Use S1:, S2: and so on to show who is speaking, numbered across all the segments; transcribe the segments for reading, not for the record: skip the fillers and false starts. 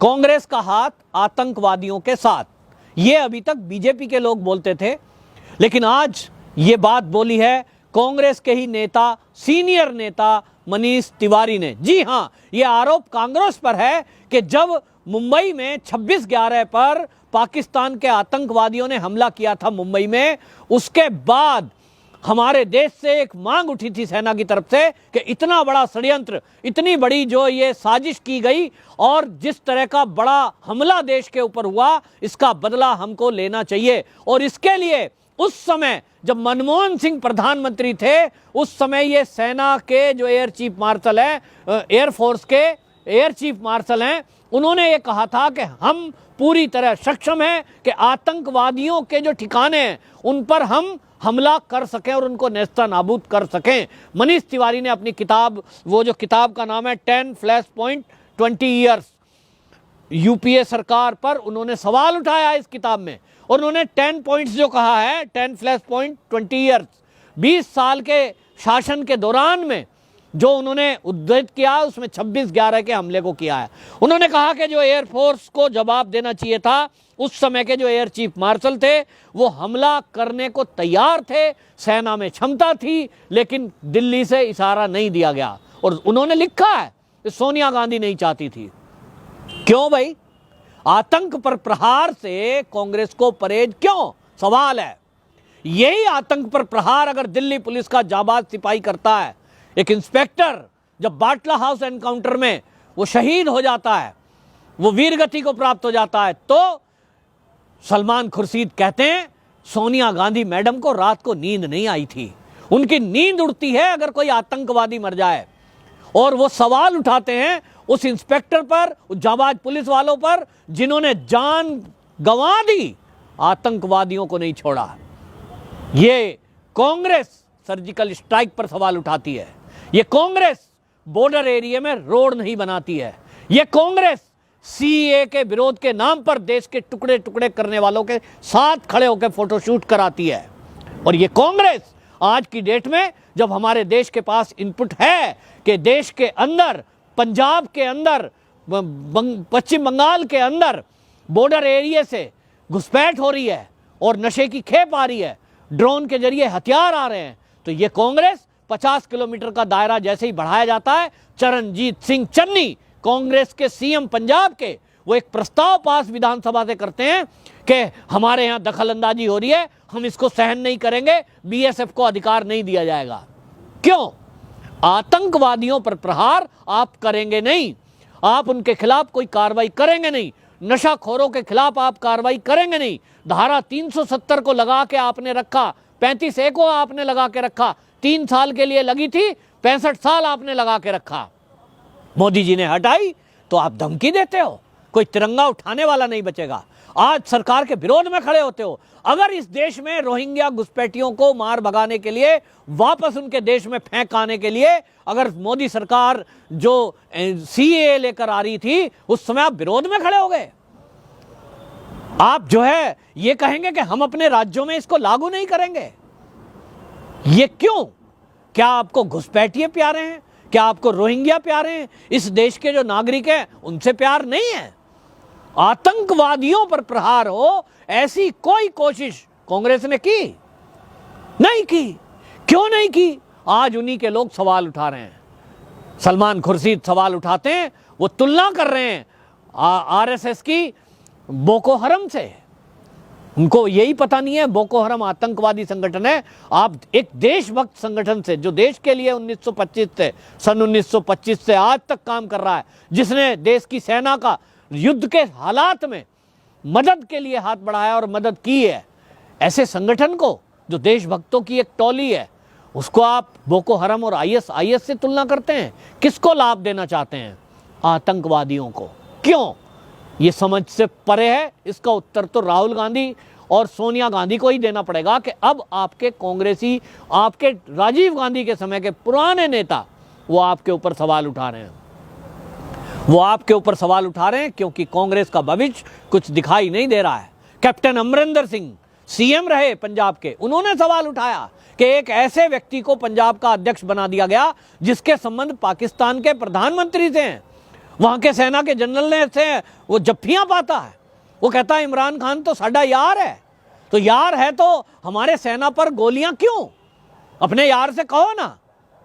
S1: कांग्रेस का हाथ आतंकवादियों के साथ, ये अभी तक बीजेपी के लोग बोलते थे, लेकिन आज ये बात बोली है कांग्रेस के ही नेता, सीनियर नेता मनीष तिवारी ने। जी हां, ये आरोप कांग्रेस पर है कि जब मुंबई में 26/11 पर पाकिस्तान के आतंकवादियों ने हमला किया था मुंबई में, उसके बाद हमारे देश से एक मांग उठी थी सेना की तरफ से कि इतना बड़ा षड्यंत्र, इतनी बड़ी जो ये साजिश की गई और जिस तरह का बड़ा हमला देश के ऊपर हुआ, इसका बदला हमको लेना चाहिए। और इसके लिए उस समय जब मनमोहन सिंह प्रधानमंत्री थे, उस समय ये सेना के जो एयर चीफ मार्शल है, एयरफोर्स के एयर चीफ मार्शल हैं, उन्होंने ये कहा था कि हम पूरी तरह सक्षम हैं कि आतंकवादियों के जो ठिकाने हैं उन पर हम हमला कर सकें और उनको नेस्ता नाबूद कर सकें। मनीष तिवारी ने अपनी किताब, वो जो किताब का नाम है 10 फ्लैश पॉइंट 20 ईयर्स, यूपीए सरकार पर उन्होंने सवाल उठाया इस किताब में, और उन्होंने 10 पॉइंट्स जो कहा है, 10 फ्लैश पॉइंट 20 ईयर्स, 20 साल के शासन के दौरान में जो उन्होंने उद्धृत किया है, उसमें 26/11 के हमले को किया है। उन्होंने कहा कि जो एयरफोर्स को जवाब देना चाहिए था, उस समय के जो एयर चीफ मार्शल थे वो हमला करने को तैयार थे, सेना में क्षमता थी, लेकिन दिल्ली से इशारा नहीं दिया गया। और उन्होंने लिखा है कि सोनिया गांधी नहीं चाहती थी। क्यों भाई? आतंक पर प्रहार से कांग्रेस को परहेज क्यों? सवाल है। यही आतंक पर प्रहार अगर दिल्ली पुलिस का जाबाज सिपाही करता है, एक इंस्पेक्टर जब बाटला हाउस एनकाउंटर में वो शहीद हो जाता है, वो वीरगति को प्राप्त हो जाता है, तो सलमान खुर्शीद कहते हैं सोनिया गांधी मैडम को रात को नींद नहीं आई थी। उनकी नींद उड़ती है अगर कोई आतंकवादी मर जाए। और वो सवाल उठाते हैं उस इंस्पेक्टर पर, उस जाबाज पुलिस वालों पर जिन्होंने जान गंवा दी, आतंकवादियों को नहीं छोड़ा। ये कांग्रेस सर्जिकल स्ट्राइक पर सवाल उठाती है, ये कांग्रेस बॉर्डर एरिया में रोड नहीं बनाती है, ये कांग्रेस सीए के विरोध के नाम पर देश के टुकड़े टुकड़े करने वालों के साथ खड़े होकर फोटोशूट कराती है। और ये कांग्रेस आज की डेट में, जब हमारे देश के पास इनपुट है कि देश के अंदर, पंजाब के अंदर, पश्चिम बंगाल के अंदर बॉर्डर एरिया से घुसपैठ हो रही है और नशे की खेप आ रही है, ड्रोन के जरिए हथियार आ रहे हैं, तो ये कांग्रेस 50 किलोमीटर का दायरा जैसे ही बढ़ाया जाता है, चरणजीत सिंह चन्नी कांग्रेस के सीएम पंजाब के, वो एक प्रस्ताव पास विधानसभा से करते हैं कि हमारे यहां दखल अंदाजी हो रही है, हम इसको सहन नहीं करेंगे, बीएसएफ को अधिकार नहीं दिया जाएगा। क्यों? आतंकवादियों पर प्रहार आप करेंगे नहीं, आप उनके खिलाफ कोई कार्रवाई करेंगे नहीं, नशाखोरों के खिलाफ आप कार्रवाई करेंगे नहीं। धारा 370 को लगा के आपने रखा, 35A को आपने लगा के रखा, 3 साल के लिए लगी थी, 65 साल आपने लगा के रखा, मोदी जी ने हटाई, तो आप धमकी देते हो, कोई तिरंगा उठाने वाला नहीं बचेगा। आज सरकार के विरोध में खड़े होते हो। अगर इस देश में रोहिंग्या घुसपैठियों को मार भगाने के लिए, वापस उनके देश में फेंक आने के लिए, अगर मोदी सरकार जो सीए लेकर आ रही थी, उस समय आप विरोध में खड़े हो गए। आप जो है ये कहेंगे कि हम अपने राज्यों में इसको लागू नहीं करेंगे। ये क्यों? क्या आपको घुसपैठिए प्यारे हैं? क्या आपको रोहिंग्या प्यारे हैं? इस देश के जो नागरिक हैं उनसे प्यार नहीं है? आतंकवादियों पर प्रहार हो, ऐसी कोई कोशिश कांग्रेस ने की नहीं की। क्यों नहीं की? आज उन्हीं के लोग सवाल उठा रहे हैं। सलमान खुर्शीद सवाल उठाते हैं, वो तुलना कर रहे हैं आरएसएस की बोको हरम से। उनको यही पता नहीं है बोको हरम आतंकवादी संगठन है। आप एक देशभक्त संगठन से, जो देश के लिए 1925 से, सन 1925 से आज तक काम कर रहा है, जिसने देश की सेना का युद्ध के हालात में मदद के लिए हाथ बढ़ाया और मदद की है, ऐसे संगठन को, जो देशभक्तों की एक टोली है, उसको आप बोको हरम और आईएस से तुलना करते हैं? किसको लाभ देना चाहते हैं? आतंकवादियों को। क्यों? ये समझ से परे है। इसका उत्तर तो राहुल गांधी और सोनिया गांधी को ही देना पड़ेगा कि अब आपके कांग्रेसी, आपके राजीव गांधी के समय के पुराने नेता, वो आपके ऊपर सवाल उठा रहे हैं। वो आपके ऊपर सवाल उठा रहे हैं क्योंकि कांग्रेस का भविष्य कुछ दिखाई नहीं दे रहा है। कैप्टन अमरिंदर सिंह सीएम रहे पंजाब के, उन्होंने सवाल उठाया कि एक ऐसे व्यक्ति को पंजाब का अध्यक्ष बना दिया गया जिसके संबंध पाकिस्तान के प्रधानमंत्री से हैं, वहां के सेना के जनरल ने से वो जफ्फियां पाता है। वो कहता है इमरान खान तो साडा यार है, तो यार है तो हमारे सेना पर गोलियां क्यों? अपने यार से कहो ना,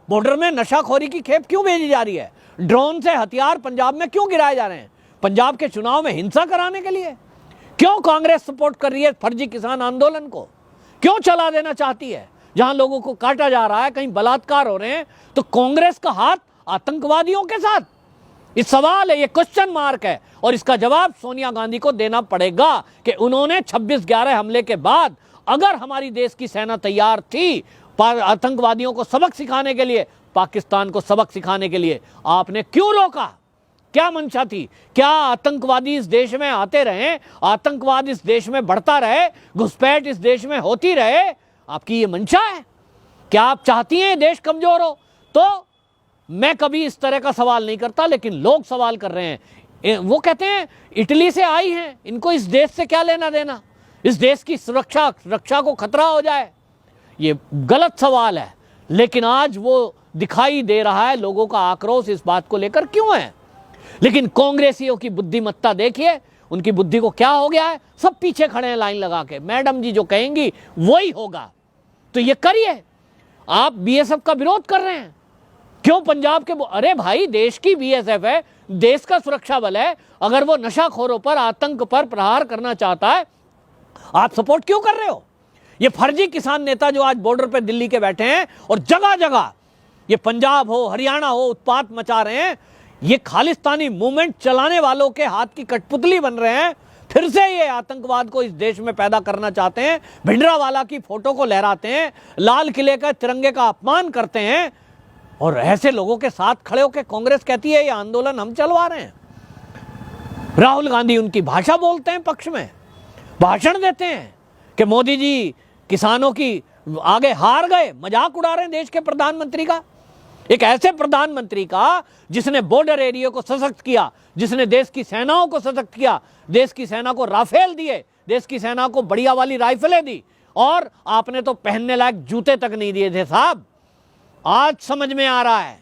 S1: बॉर्डर में नशाखोरी की खेप क्यों भेजी जा रही है? ड्रोन से हथियार पंजाब में क्यों गिराए जा रहे हैं? पंजाब के चुनाव में हिंसा कराने के लिए? क्यों कांग्रेस सपोर्ट कर रही है फर्जी किसान आंदोलन को? क्यों चला देना चाहती है? जहां लोगों को काटा जा रहा है, कहीं बलात्कार हो रहे हैं, तो कांग्रेस का हाथ आतंकवादियों के साथ? इस सवाल है, ये क्वेश्चन मार्क है, और इसका जवाब सोनिया गांधी को देना पड़ेगा कि उन्होंने 26/11 हमले के बाद अगर हमारी देश की सेना तैयार थी आतंकवादियों को सबक सिखाने के लिए, पाकिस्तान को सबक सिखाने के लिए, आपने क्यों रोका? क्या मंशा थी? क्या आतंकवादी इस देश में आते रहे, आतंकवाद इस देश में बढ़ता रहे, घुसपैठ इस देश में होती रहे? आपकी ये मंशा है? क्या आप चाहती हैं देश कमजोर हो? तो मैं कभी इस तरह का सवाल नहीं करता, लेकिन लोग सवाल कर रहे हैं। वो कहते हैं इटली से आई हैं, इनको इस देश से क्या लेना देना, इस देश की रक्षा को खतरा हो जाए। ये गलत सवाल है, लेकिन आज वो दिखाई दे रहा है, लोगों का आक्रोश इस बात को लेकर क्यों है। लेकिन कांग्रेसियों की बुद्धिमत्ता देखिए, उनकी बुद्धि को क्या हो गया है। सब पीछे खड़े हैं लाइन लगा के, मैडम जी जो कहेंगी वही होगा, तो ये करिए। आप बीएसएफ का विरोध कर रहे हैं, क्यों पंजाब के? अरे भाई, देश की बीएसएफ है, देश का सुरक्षा बल है, अगर वो नशाखोरों पर, आतंक पर प्रहार करना चाहता है, आप सपोर्ट क्यों कर रहे हो? ये फर्जी किसान नेता जो आज बॉर्डर पे दिल्ली के बैठे हैं और जगह जगह, ये पंजाब हो हरियाणा हो, उत्पात मचा रहे हैं, ये खालिस्तानी मूवमेंट चलाने वालों के हाथ की कठपुतली बन रहे हैं। फिर से ये आतंकवाद को इस देश में पैदा करना चाहते हैं, भिंडरावाला की फोटो को लहराते हैं, लाल किले का तिरंगे का अपमान करते हैं, और ऐसे लोगों के साथ खड़े होकर कांग्रेस कहती है ये आंदोलन हम चलवा रहे हैं। राहुल गांधी उनकी भाषा बोलते हैं, पक्ष में भाषण देते हैं कि मोदी जी किसानों की आगे हार गए, मजाक उड़ा रहे हैं देश के प्रधानमंत्री का। एक ऐसे प्रधानमंत्री का जिसने बॉर्डर एरिया को सशक्त किया, जिसने देश की सेनाओं को सशक्त किया, देश की सेना को राफेल दिए, देश की सेना को बढ़िया वाली राइफलें दी, और आपने तो पहनने लायक जूते तक नहीं दिए थे साहब। आज समझ में आ रहा है,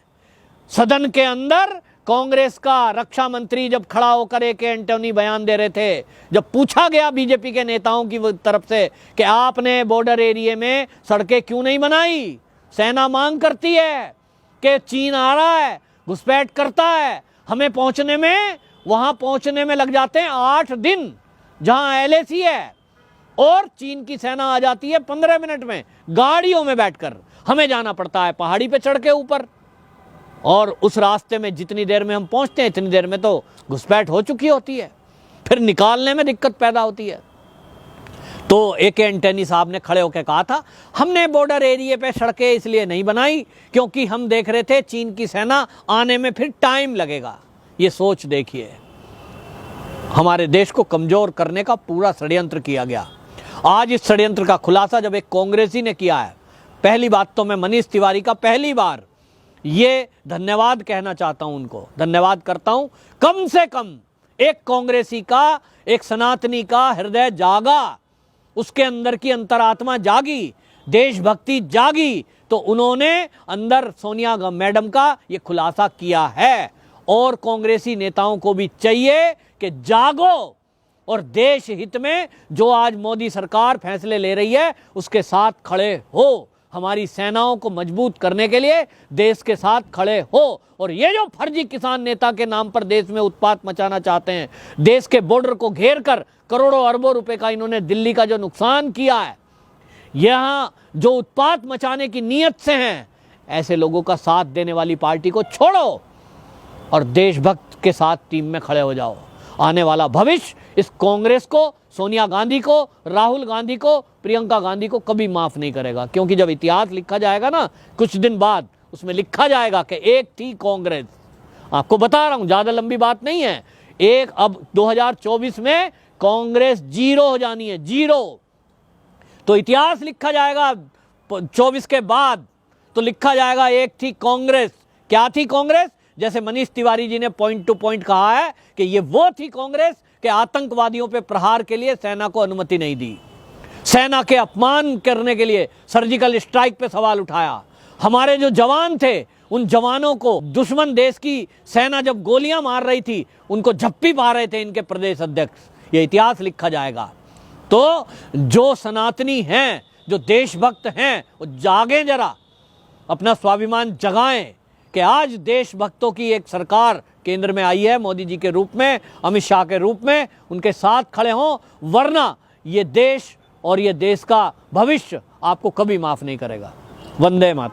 S1: सदन के अंदर कांग्रेस का रक्षा मंत्री जब खड़ा होकर एक एंटोनी बयान दे रहे थे, जब पूछा गया बीजेपी के नेताओं की तरफ से कि आपने बॉर्डर एरिया में सड़कें क्यों नहीं बनाई, सेना मांग करती है कि चीन आ रहा है, घुसपैठ करता है, हमें पहुंचने में, वहां पहुंचने में लग जाते हैं 8 दिन, जहां एलएसी है, और चीन की सेना आ जाती है 15 मिनट में गाड़ियों में बैठकर। हमें जाना पड़ता है पहाड़ी पे चढ़ के ऊपर, और उस रास्ते में जितनी देर में हम पहुंचते हैं इतनी देर में तो घुसपैठ हो चुकी होती है, फिर निकालने में दिक्कत पैदा होती है। तो एक एंटनी साहब ने खड़े होकर कहा था हमने बॉर्डर एरिया पे सड़कें इसलिए नहीं बनाई क्योंकि हम देख रहे थे चीन की सेना आने में फिर टाइम लगेगा। ये सोच देखिए, हमारे देश को कमजोर करने का पूरा षड्यंत्र किया गया। आज इस षड्यंत्र का खुलासा जब एक कांग्रेसी ने किया है, पहली बात तो मैं मनीष तिवारी का पहली बार ये धन्यवाद कहना चाहता हूं, उनको धन्यवाद करता हूं। कम से कम एक कांग्रेसी का, एक सनातनी का हृदय जागा, उसके अंदर की अंतरात्मा जागी, देशभक्ति जागी, तो उन्होंने अंदर सोनिया मैडम का ये खुलासा किया है। और कांग्रेसी नेताओं को भी चाहिए कि जागो, और देश हित में जो आज मोदी सरकार फैसले ले रही है उसके साथ खड़े हो, हमारी सेनाओं को मजबूत करने के लिए देश के साथ खड़े हो। और ये जो फर्जी किसान नेता के नाम पर देश में उत्पात मचाना चाहते हैं, देश के बॉर्डर को घेर कर करोड़ों अरबों रुपए का इन्होंने दिल्ली का जो नुकसान किया है, यहां जो उत्पात मचाने की नीयत से हैं, ऐसे लोगों का साथ देने वाली पार्टी को छोड़ो और देशभक्त के साथ टीम में खड़े हो जाओ। आने वाला भविष्य इस कांग्रेस को, सोनिया गांधी को, राहुल गांधी को, प्रियंका गांधी को कभी माफ नहीं करेगा, क्योंकि जब इतिहास लिखा जाएगा ना कुछ दिन बाद, उसमें लिखा जाएगा कि एक थी कांग्रेस। आपको बता रहा हूं, ज्यादा लंबी बात नहीं है। एक अब 2024 में कांग्रेस जीरो हो जानी है, जीरो। तो इतिहास लिखा जाएगा 24 के बाद, तो लिखा जाएगा एक थी कांग्रेस। क्या थी कांग्रेस? जैसे मनीष तिवारी जी ने पॉइंट टू पॉइंट कहा है कि ये वो थी कांग्रेस कि आतंकवादियों पे प्रहार के लिए सेना को अनुमति नहीं दी, सेना के अपमान करने के लिए सर्जिकल स्ट्राइक पे सवाल उठाया, हमारे जो जवान थे उन जवानों को दुश्मन देश की सेना जब गोलियां मार रही थी उनको झप्पी पा रहे थे इनके प्रदेश अध्यक्ष। ये इतिहास लिखा जाएगा। तो जो सनातनी हैं, जो देशभक्त हैं, वो जागें, जरा अपना स्वाभिमान जगाएं कि आज देशभक्तों की एक सरकार केंद्र में आई है, मोदी जी के रूप में, अमित शाह के रूप में, उनके साथ खड़े हों, वरना ये देश और ये देश का भविष्य आपको कभी माफ नहीं करेगा। वंदे मातरम।